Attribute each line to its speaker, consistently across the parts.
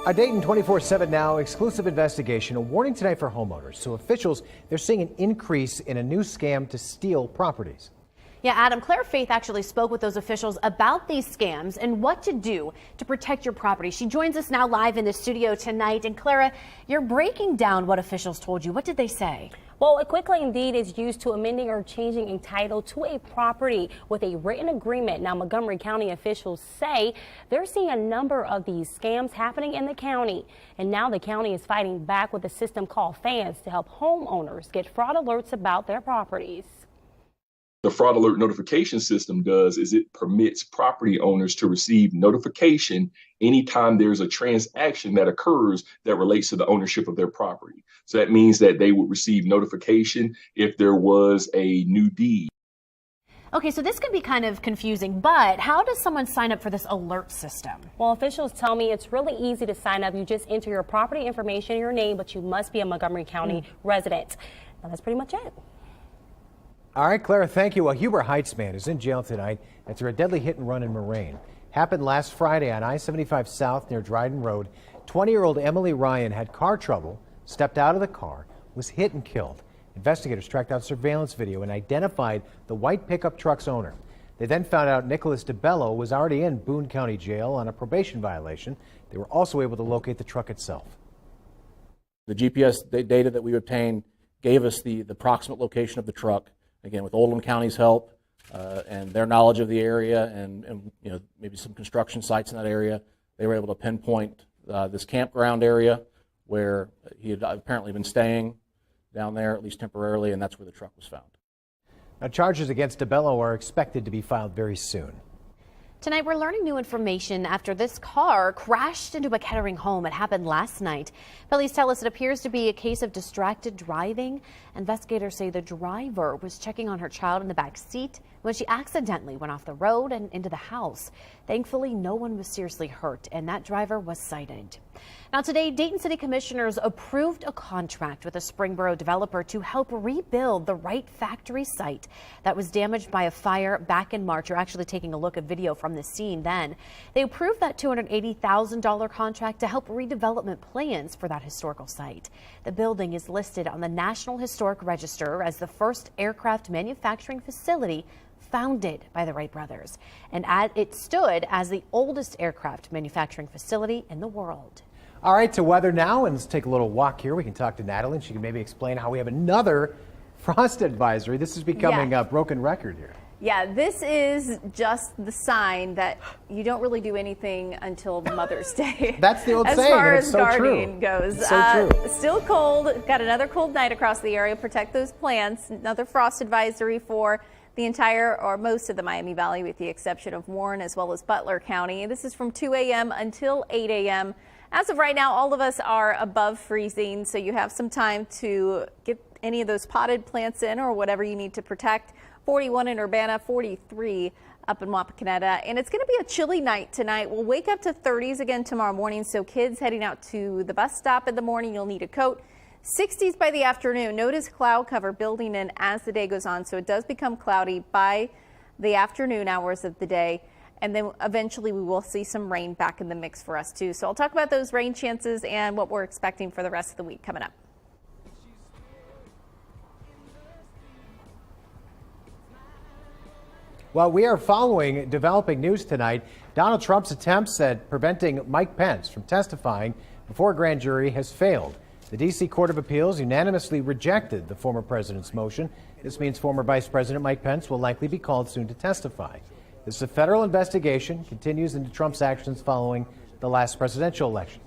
Speaker 1: A Dayton 24/7 Now exclusive investigation, a warning tonight for homeowners. So officials, they're seeing an increase in a new scam to steal properties.
Speaker 2: Yeah, Adam, Claire Faith actually spoke with those officials about these scams and what to do to protect your property. She joins us now live in the studio tonight. And Clara, you're breaking down what officials told you. What did they say?
Speaker 3: Well, a quick claim deed is used to amending or changing a title to a property with a written agreement. Now, Montgomery County officials say they're seeing a number of these scams happening in the county. And now the county is fighting back with a system called FANS to help homeowners get fraud alerts about their properties.
Speaker 4: The fraud alert notification system does is it permits property owners to receive notification anytime there's a transaction that occurs that relates to the ownership of their property. So that means that they would receive notification if there was a new deed.
Speaker 2: Okay, so this can be kind of confusing, but how does someone sign up for this alert system?
Speaker 3: Well, officials tell me it's really easy to sign up. You just enter your property information, your name, but you must be a Montgomery County resident. Now, that's pretty much it.
Speaker 1: All right, Clara, thank you. A Huber Heights man is in jail tonight after a deadly hit and run in Moraine. Happened last Friday on I-75 South near Dryden Road. 20-year-old Emily Ryan had car trouble, stepped out of the car, was hit and killed. Investigators tracked down surveillance video and identified the white pickup truck's owner. They then found out Nicholas DeBello was already in Boone County Jail on a probation violation. They were also able to locate the truck itself.
Speaker 5: The GPS data that we obtained gave us the approximate location of the truck. Again, with Oldham County's help and their knowledge of the area and you know, maybe some construction sites in that area, they were able to pinpoint this campground area where he had apparently been staying down there, at least temporarily, and that's where the truck was found.
Speaker 1: Now, charges against DeBello are expected to be filed very soon.
Speaker 2: Tonight, we're learning new information after this car crashed into a Kettering home. It happened last night. Police tell us it appears to be a case of distracted driving. Investigators say the driver was checking on her child in the back seat when she accidentally went off the road and into the house. Thankfully, no one was seriously hurt, and that driver was cited. Now today, Dayton City Commissioners approved a contract with a Springboro developer to help rebuild the Wright factory site that was damaged by a fire back in March. You're actually taking a look at video from the scene then. They approved that $280,000 contract to help redevelopment plans for that historical site. The building is listed on the National Historic Register as the first aircraft manufacturing facility founded by the Wright brothers. And it stood as the oldest aircraft manufacturing facility in the world.
Speaker 1: All right, to weather now, and let's take a little walk here. We can talk to Natalie, and she can maybe explain how we have another frost advisory. This is becoming a broken record here.
Speaker 6: Yeah, this is just the sign that you don't really do anything until Mother's Day.
Speaker 1: That's the old saying,
Speaker 6: as far as
Speaker 1: so
Speaker 6: gardening goes.
Speaker 1: It's so true.
Speaker 6: Still cold. Got another cold night across the area. Protect those plants. Another frost advisory for the entire or most of the Miami Valley, with the exception of Warren as well as Butler County. This is from 2 a.m. until 8 a.m. As of right now, all of us are above freezing, so you have some time to get any of those potted plants in or whatever you need to protect. 41 in Urbana, 43 up in Wapakoneta, and it's going to be a chilly night tonight. We'll wake up to 30s again tomorrow morning, so kids heading out to the bus stop in the morning, you'll need a coat. 60s by the afternoon. Notice cloud cover building in as the day goes on, so it does become cloudy by the afternoon hours of the day. And then eventually we will see some rain back in the mix for us too. So I'll talk about those rain chances and what we're expecting for the rest of the week coming up.
Speaker 1: Well, we are following developing news tonight. Donald Trump's attempts at preventing Mike Pence from testifying before a grand jury has failed. The D.C. Court of Appeals unanimously rejected the former president's motion. This means former Vice President Mike Pence will likely be called soon to testify. This federal investigation continues into Trump's actions following the last presidential election.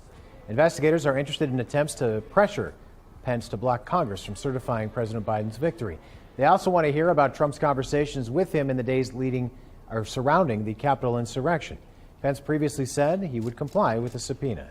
Speaker 1: Investigators are interested in attempts to pressure Pence to block Congress from certifying President Biden's victory. They also want to hear about Trump's conversations with him in the days leading or surrounding the Capitol insurrection. Pence previously said he would comply with a subpoena.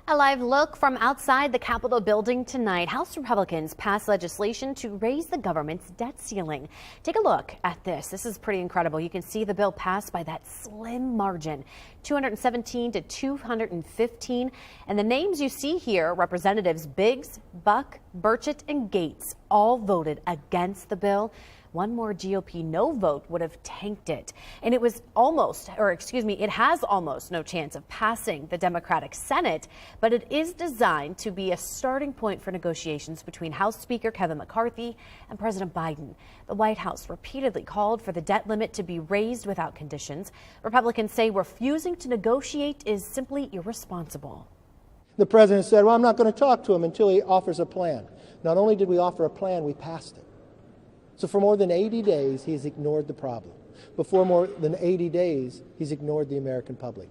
Speaker 2: A live look from outside the Capitol building tonight. House Republicans passed legislation to raise the government's debt ceiling. Take a look at this. This is pretty incredible. You can see the bill passed by that slim margin, 217 to 215. And the names you see here, Representatives Biggs, Buck, Burchett, and Gates, all voted against the bill. One more GOP no vote would have tanked it. And it has almost no chance of passing the Democratic Senate, but it is designed to be a starting point for negotiations between House Speaker Kevin McCarthy and President Biden. The White House repeatedly called for the debt limit to be raised without conditions. Republicans say refusing to negotiate is simply irresponsible.
Speaker 7: The president said, well, I'm not going to talk to him until he offers a plan. Not only did we offer a plan, we passed it. So for more than 80 days, he's ignored the problem. Before more than 80 days, he's ignored the American public.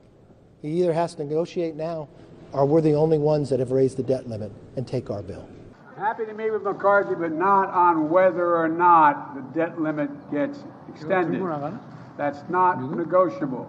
Speaker 7: He either has to negotiate now, or we're the only ones that have raised the debt limit and take our bill.
Speaker 8: Happy to meet with McCarthy, but not on whether or not the debt limit gets extended. That's not negotiable.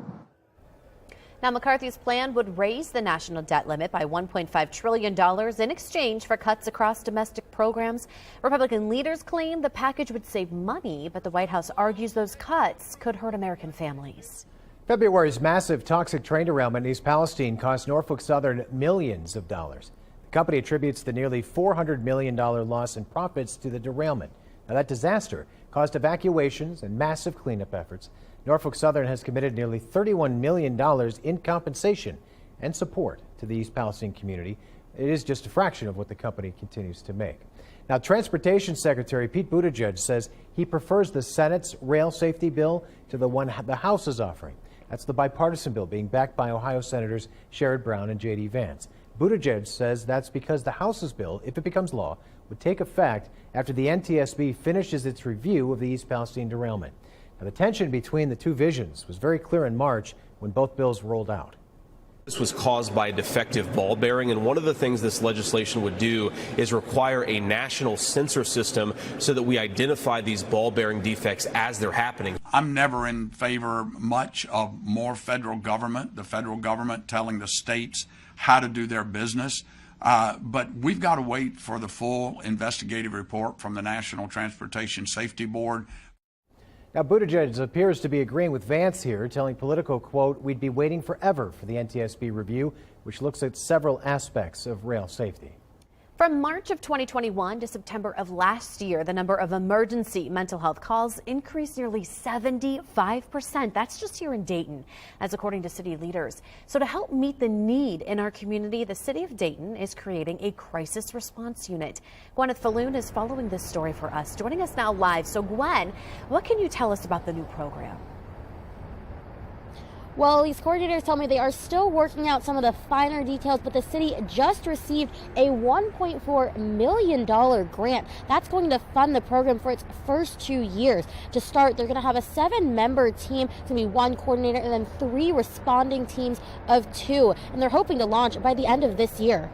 Speaker 2: Now, McCarthy's plan would raise the national debt limit by $1.5 trillion in exchange for cuts across domestic programs. Republican leaders claim the package would save money, but the White House argues those cuts could hurt American families.
Speaker 1: February's massive toxic train derailment in East Palestine cost Norfolk Southern millions of dollars. The company attributes the nearly $400 million loss in profits to the derailment. Now, that disaster caused evacuations and massive cleanup efforts. Norfolk Southern has committed nearly $31 million in compensation and support to the East Palestine community. It is just a fraction of what the company continues to make. Now, Transportation Secretary Pete Buttigieg says he prefers the Senate's rail safety bill to the one the House is offering. That's the bipartisan bill being backed by Ohio Senators Sherrod Brown and J.D. Vance. Buttigieg says that's because the House's bill, if it becomes law, would take effect after the NTSB finishes its review of the East Palestine derailment. Now, the tension between the two visions was very clear in March when both bills rolled out.
Speaker 9: This was caused by a defective ball bearing, and one of the things this legislation would do is require a national sensor system so that we identify these ball bearing defects as they're happening.
Speaker 10: I'm never in favor much of more federal government, the federal government telling the states how to do their business. But we've got to wait for the full investigative report from the National Transportation Safety Board.
Speaker 1: Now, Buttigieg appears to be agreeing with Vance here, telling Politico, quote, we'd be waiting forever for the NTSB review, which looks at several aspects of rail safety.
Speaker 2: From March of 2021 to September of last year, the number of emergency mental health calls increased nearly 75%. That's just here in Dayton, as according to city leaders. So to help meet the need in our community, the city of Dayton is creating a crisis response unit. Gwyneth Falloon is following this story for us, joining us now live. So Gwen, what can you tell us about the new program?
Speaker 11: Well, these coordinators tell me they are still working out some of the finer details, but the city just received a $1.4 million grant. That's going to fund the program for its first 2 years. To start, they're going to have a 7-member team. It's going to be 1 coordinator and then 3 responding teams of 2. And they're hoping to launch by the end of this year.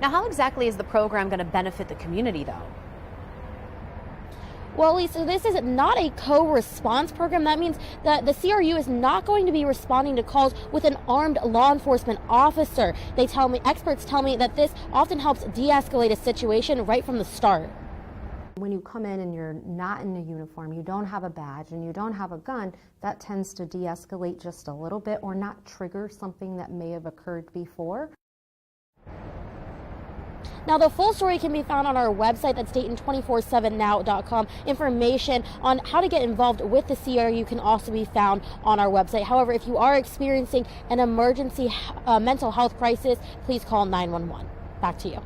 Speaker 2: Now, how exactly is the program going to benefit the community, though?
Speaker 11: Well, Lisa, this is not a co-response program. That means that the CRU is not going to be responding to calls with an armed law enforcement officer. Experts tell me that this often helps de-escalate a situation right from the start.
Speaker 12: When you come in and you're not in a uniform, you don't have a badge, and you don't have a gun, that tends to de-escalate just a little bit or not trigger something that may have occurred before.
Speaker 11: Now, the full story can be found on our website. That's Dayton247now.com. Information on how to get involved with the CRU can also be found on our website. However, if you are experiencing an emergency mental health crisis, please call 911. Back to you.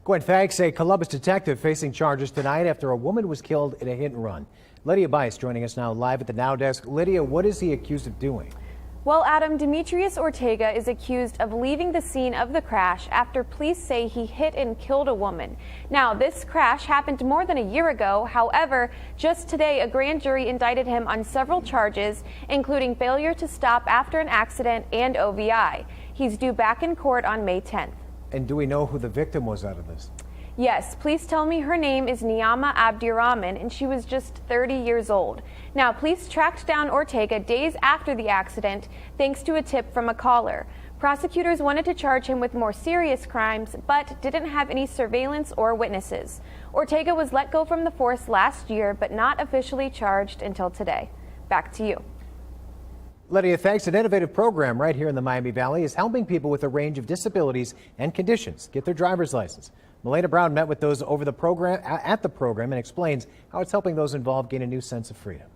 Speaker 1: Gwen, thanks. A Columbus detective facing charges tonight after a woman was killed in a hit and run. Lydia Bice joining us now live at the Now Desk. Lydia, what is he accused of doing?
Speaker 13: Well, Adam, Demetrius Ortega is accused of leaving the scene of the crash after police say he hit and killed a woman. Now, this crash happened more than a year ago. However, just today, a grand jury indicted him on several charges, including failure to stop after an accident and OVI. He's due back in court on May 10th.
Speaker 1: And do we know who the victim was out of this?
Speaker 13: Yes, police tell me her name is Niama Abdirahman, and she was just 30 years old. Now, police tracked down Ortega days after the accident thanks to a tip from a caller. Prosecutors wanted to charge him with more serious crimes, but didn't have any surveillance or witnesses. Ortega was let go from the force last year, but not officially charged until today. Back to you.
Speaker 1: Lydia, thanks. An innovative program right here in the Miami Valley is helping people with a range of disabilities and conditions get their driver's license. Melena Brown met with those over the program at the program and explains how it's helping those involved gain a new sense of freedom.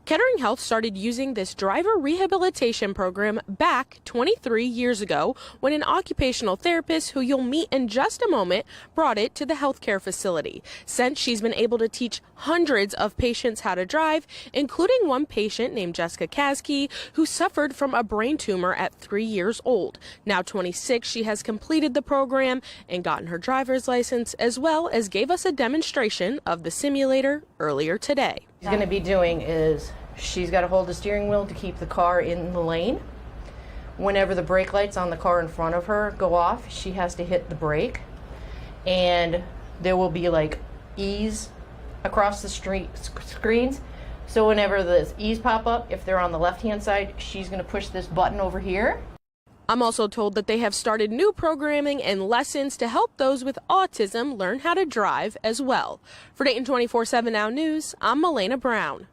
Speaker 14: Kettering Health started using this driver rehabilitation program back 23 years ago when an occupational therapist, who you'll meet in just a moment, brought it to the healthcare facility. Since, she's been able to teach hundreds of patients how to drive, including one patient named Jessica Kaski, who suffered from a brain tumor at 3 years old. Now 26, she has completed the program and gotten her driver's license, as well as gave us a demonstration of the simulator earlier today.
Speaker 15: She's going to be doing is she's got to hold the steering wheel to keep the car in the lane. Whenever the brake lights on the car in front of her go off, she has to hit the brake, and there will be like E's across the screens. So whenever the E's pop up, if they're on the left-hand side, she's going to push this button over here.
Speaker 14: I'm also told that they have started new programming and lessons to help those with autism learn how to drive as well. For Dayton 24/7 Now News, I'm Melena Brown.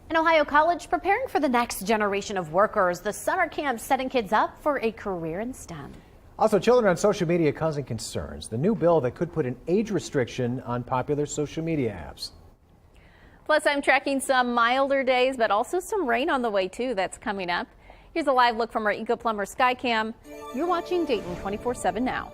Speaker 2: In Ohio College, preparing for the next generation of workers, the summer camp setting kids up for a career in STEM.
Speaker 1: Also, children on social media causing concerns. The new bill that could put an age restriction on popular social media apps.
Speaker 6: Plus, I'm tracking some milder days, but also some rain on the way, too. That's coming up. Here's a live look from our Eco Plumber Skycam. You're watching Dayton 24/7 Now.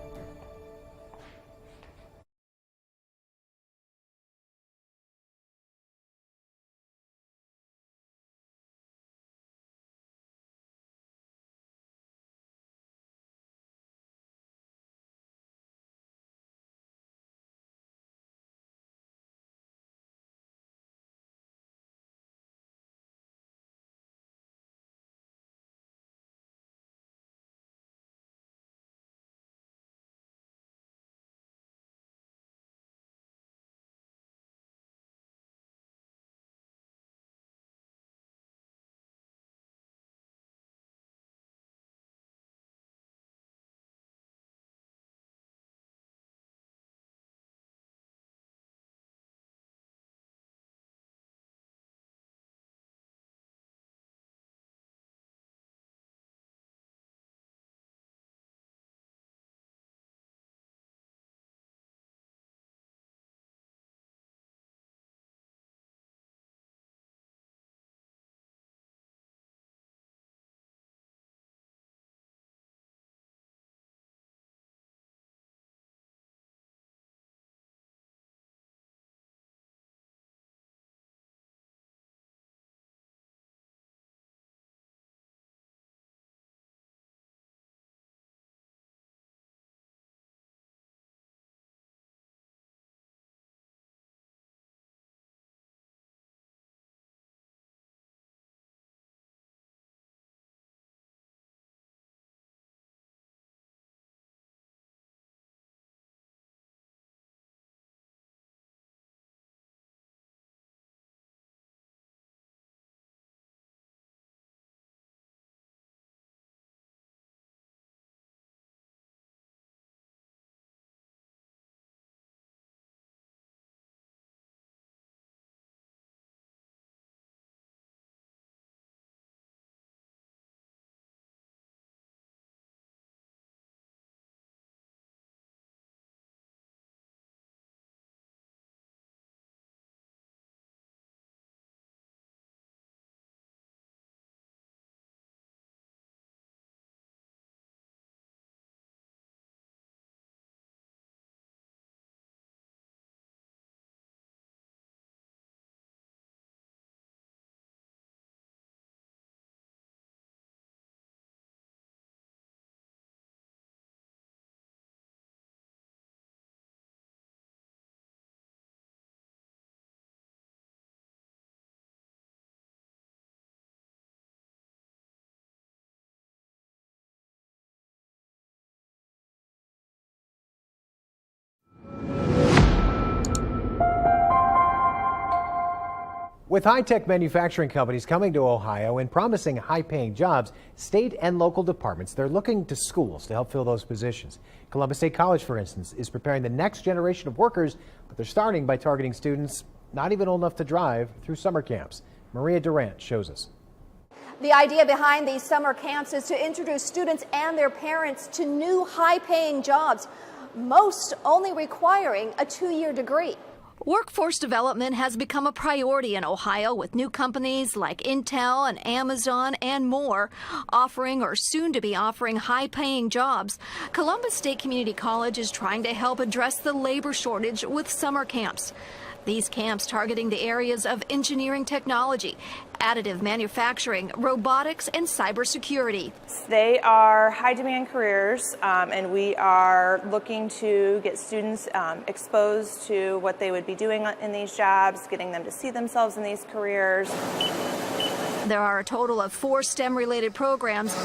Speaker 1: With high-tech manufacturing companies coming to Ohio and promising high-paying jobs, state and local departments, they're looking to schools to help fill those positions. Columbus State College, for instance, is preparing the next generation of workers, but they're starting by targeting students not even old enough to drive through summer camps. Maria Durant shows us.
Speaker 16: The idea behind these summer camps is to introduce students and their parents to new high-paying jobs, most only requiring a 2-year degree. Workforce development has become a priority in Ohio, with new companies like Intel and Amazon and more offering or soon to be offering high-paying jobs. Columbus State Community College is trying to help address the labor shortage with summer camps. These camps targeting the areas of engineering technology, additive manufacturing, robotics, and cybersecurity.
Speaker 17: They are high-demand careers, and we are looking to get students exposed to what they would be doing in these jobs, getting them to see themselves in these careers.
Speaker 16: There are a total of 4 STEM-related programs,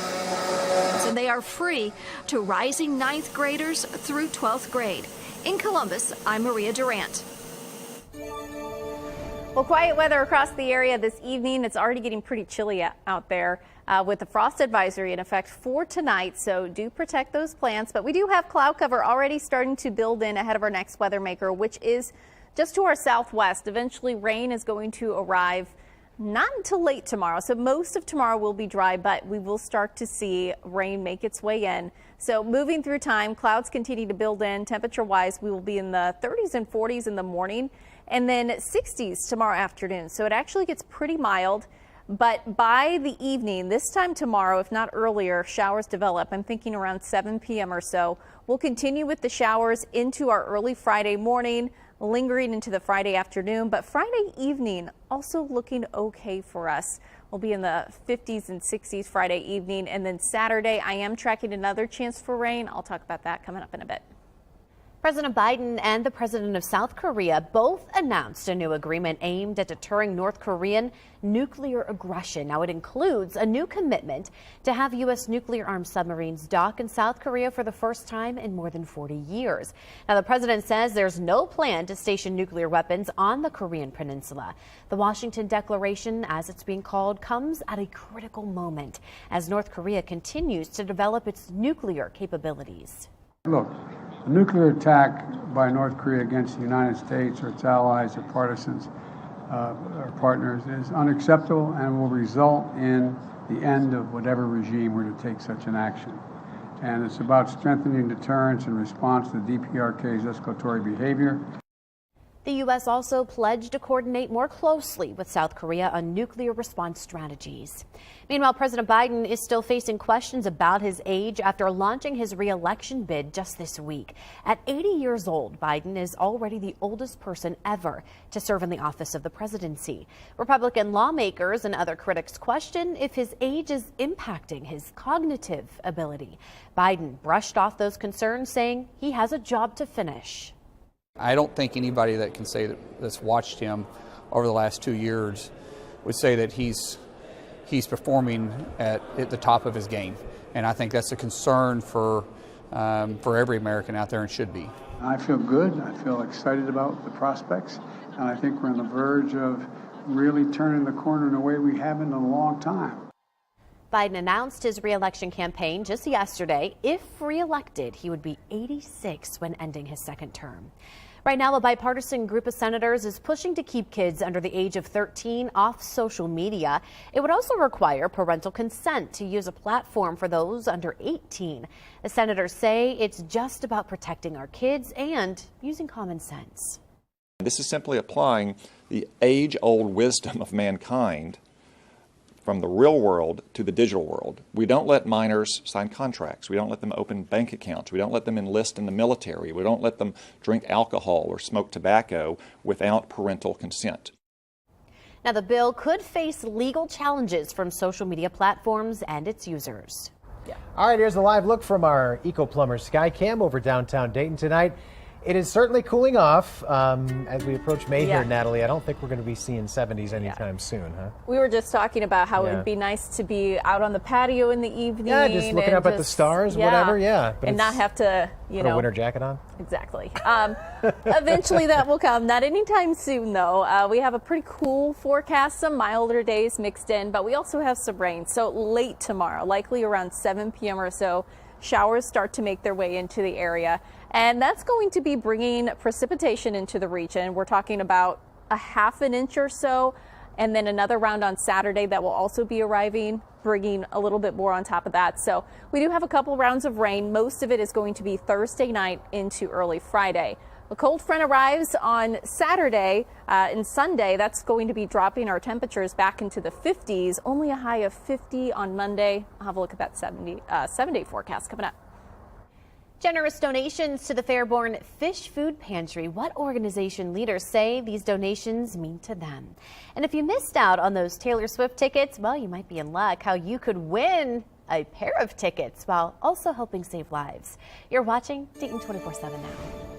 Speaker 16: and they are free to rising 9th graders through 12th grade. In Columbus, I'm Maria Durant.
Speaker 6: Well, quiet weather across the area this evening. It's already getting pretty chilly out there with the frost advisory in effect for tonight, so do protect those plants. But we do have cloud cover already starting to build in ahead of our next weather maker, which is just to our southwest. Eventually, rain is going to arrive not until late tomorrow, so most of tomorrow will be dry, but we will start to see rain make its way in. So moving through time, clouds continue to build in. Temperature-wise, we will be in the 30s and 40s in the morning, and then 60s tomorrow afternoon. So it actually gets pretty mild, but by the evening, this time tomorrow, if not earlier, showers develop. I'm thinking around 7 p.m. or so. We'll continue with the showers into our early Friday morning, lingering into the Friday afternoon, but Friday evening also looking okay for us. We'll be in the 50s and 60s Friday evening, and then Saturday I am tracking another chance for rain. I'll talk about that coming up in a bit.
Speaker 2: President Biden and the president of South Korea both announced a new agreement aimed at deterring North Korean nuclear aggression. Now, it includes a new commitment to have U.S. nuclear-armed submarines dock in South Korea for the first time in more than 40 years. Now, the president says there's no plan to station nuclear weapons on the Korean peninsula. The Washington Declaration, as it's being called, comes at a critical moment as North Korea continues to develop its nuclear capabilities.
Speaker 8: Look, a nuclear attack by North Korea against the United States or its allies or partisans or partners is unacceptable and will result in the end of whatever regime were to take such an action. And it's about strengthening deterrence in response to the DPRK's escalatory behavior.
Speaker 2: The U.S. also pledged to coordinate more closely with South Korea on nuclear response strategies. Meanwhile, President Biden is still facing questions about his age after launching his re-election bid just this week. At 80 years old, Biden is already the oldest person ever to serve in the office of the presidency. Republican lawmakers and other critics question if his age is impacting his cognitive ability. Biden brushed off those concerns, saying he has a job to finish.
Speaker 18: I don't think anybody that can say that's watched him over the last 2 years would say that he's performing at the top of his game, and I think that's a concern for every American out there, and should be.
Speaker 8: I feel good. I feel excited about the prospects, and I think we're on the verge of really turning the corner in a way we haven't in a long time.
Speaker 2: Biden announced his re-election campaign just yesterday. If re-elected, he would be 86 when ending his second term. Right now, a bipartisan group of senators is pushing to keep kids under the age of 13 off social media. It would also require parental consent to use a platform for those under 18. The senators say it's just about protecting our kids and using common sense.
Speaker 19: This is simply applying the age-old wisdom of mankind from the real world to the digital world. We don't let minors sign contracts. We don't let them open bank accounts. We don't let them enlist in the military. We don't let them drink alcohol or smoke tobacco without parental consent.
Speaker 2: Now, the bill could face legal challenges from social media platforms and its users.
Speaker 1: All right, here's a live look from our Eco Plumber Sky Cam over downtown Dayton tonight. It is certainly cooling off as we approach May here, Natalie. I don't think we're going to be seeing 70s anytime soon, huh?
Speaker 6: We were just talking about how it would be nice to be out on the patio in the evening.
Speaker 1: Yeah, just looking up at the stars, whatever, But
Speaker 6: and not have to,
Speaker 1: put a winter jacket on.
Speaker 6: Exactly. Eventually that will come. Not anytime soon, though. We have a pretty cool forecast, some milder days mixed in, but we also have some rain. So late tomorrow, likely around 7 p.m. or so, showers start to make their way into the area. And that's going to be bringing precipitation into the region. We're talking about a half an inch or so. and then another round on Saturday that will also be arriving, bringing a little bit more on top of that. So we do have a couple rounds of rain. Most of it is going to be Thursday night into early Friday. A cold front arrives on Saturday and Sunday. That's going to be dropping our temperatures back into the 50s, only a high of 50 on Monday. I'll have a look at that 7-day forecast coming up.
Speaker 2: Generous donations to the Fairborn Fish Food Pantry. What organization leaders say these donations mean to them? And if you missed out on those Taylor Swift tickets, well, you might be in luck. How you could win a pair of tickets while also helping save lives. You're watching Dayton 24/7 now.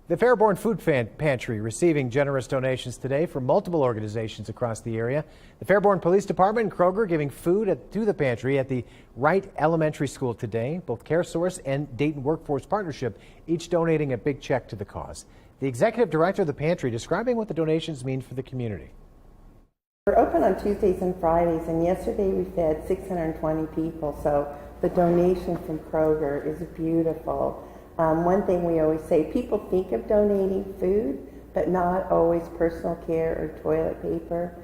Speaker 1: The Fairborn Food Pantry receiving generous donations today from multiple organizations across the area. The Fairborn Police Department and Kroger giving food to the pantry at the Wright Elementary School today. Both CareSource and Dayton Workforce Partnership each donating a big check to the cause. The executive director of the pantry describing what the donations mean for the community.
Speaker 20: We're open on Tuesdays and Fridays, and yesterday we fed 620 people, so the donation from Kroger is beautiful. One thing we always say, people think of donating food, but not always personal care or toilet paper.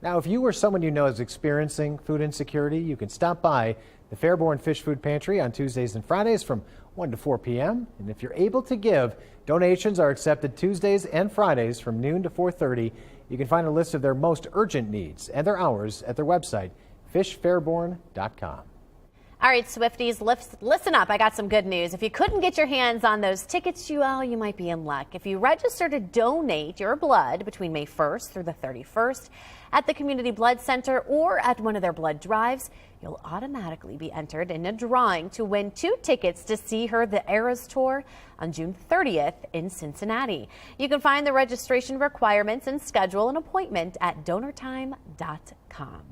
Speaker 1: Now, if you or someone you know is experiencing food insecurity, you can stop by the Fairborn Fish Food Pantry on Tuesdays and Fridays from 1 to 4 p.m. And if you're able to give, donations are accepted Tuesdays and Fridays from noon to 4:30. You can find a list of their most urgent needs and their hours at their website, fishfairborn.com.
Speaker 2: All right, Swifties, listen up. I got some good news. If you couldn't get your hands on those tickets, you might be in luck. If you register to donate your blood between May 1st through the 31st at the Community Blood Center or at one of their blood drives, you'll automatically be entered in a drawing to win 2 tickets to see her the Eras Tour on June 30th in Cincinnati. You can find the registration requirements and schedule an appointment at donortime.com.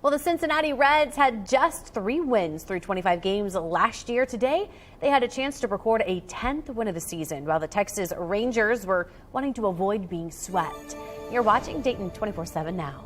Speaker 2: Well, the Cincinnati Reds had just 3 wins through 25 games last year. Today, they had a chance to record a 10th win of the season, while the Texas Rangers were wanting to avoid being swept. You're watching Dayton 24/7 now.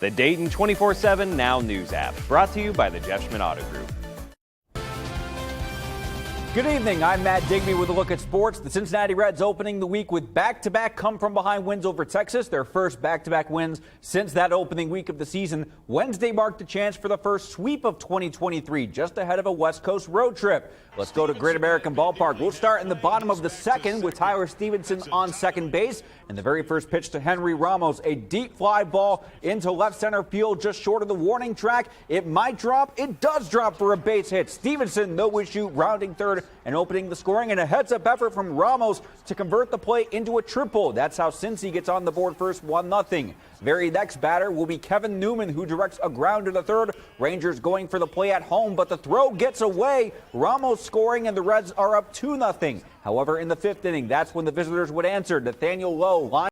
Speaker 21: The Dayton 24/7 Now News app, brought to you by the Jeff Schmidt Auto Group.
Speaker 22: Good evening, I'm Matt Digby with a look at sports. The Cincinnati Reds opening the week with back-to-back come-from-behind wins over Texas, their first back-to-back wins since that opening week of the season. Wednesday marked a chance for the first sweep of 2023, just ahead of a West Coast road trip. Let's go to Great American Ballpark. We'll start in the bottom of the second with Tyler Stevenson on second base. And the very first pitch to Henry Ramos, a deep fly ball into left center field just short of the warning track. It might drop. It does drop for a base hit. Stevenson, no issue, rounding third and opening the scoring, and a heads-up effort from Ramos to convert the play into a triple. That's how Cincy gets on the board first, 1-0. Very next batter will be Kevin Newman, who directs a ground to the third. Rangers going for the play at home, but the throw gets away. Ramos scoring, and the Reds are up 2-0. However, in the 5th inning, that's when the visitors would answer. Nathaniel Lowe line